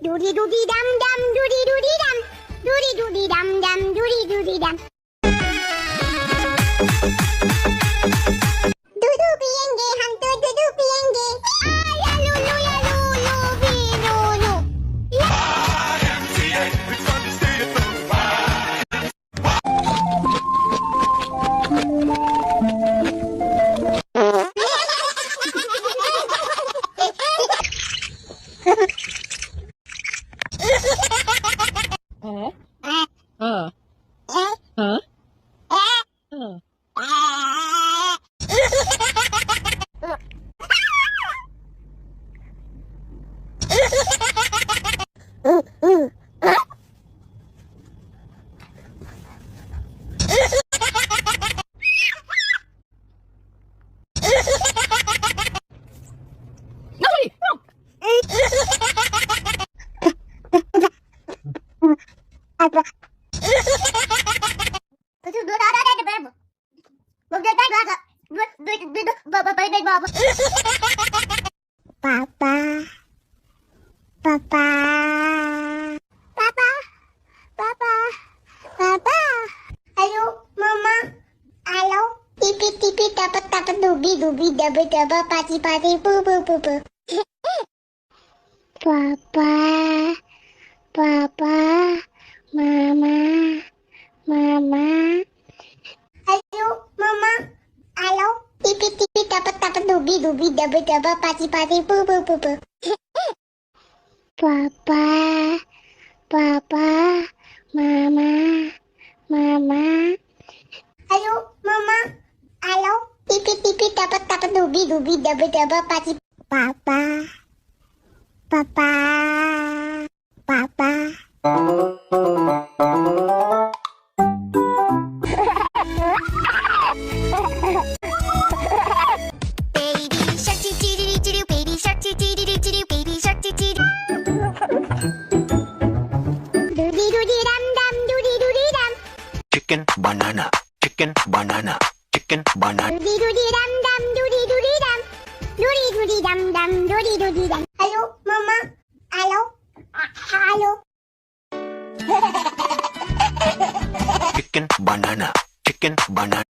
Doody doody dum dum, doody doody dum, doody doody dum dum, doody doody dum. Dudu pienge, हम तो दुदू पिएंगे. La lulu la lulu bi lulu. YMCA, it's fun to stay at the Papa, Papa, Papa, Papa, Papa. Halo, Mama. Halo. Tipi tipi dapat dapat dubi dubi dapat dapat pati pati pu pu pu pu. Papa, Papa, Mama, Mama. Halo, Mama. Halo. Tipi tipi dapat dapat dubi dubi dapat dapat pati pati pu pu pu pu. Papa, Papa, Mama, Mama. Halo, Mama. Halo. Tipi tipi dapat dapat dubi dubi dapat dapat pati. Papa, Papa, Papa. Baby shark doo doo doo doo doo, baby shark doo doo doo doo doo, baby shark doo doo doo. Doody doody dum dum, doody doody dum. Chicken banana, chicken banana, chicken banana. Doody doody dum dum, doody doody dum. Doody doody dum dum, doody doody dum. Halo, Mama. Halo. Halo. Chicken banana, chicken banana.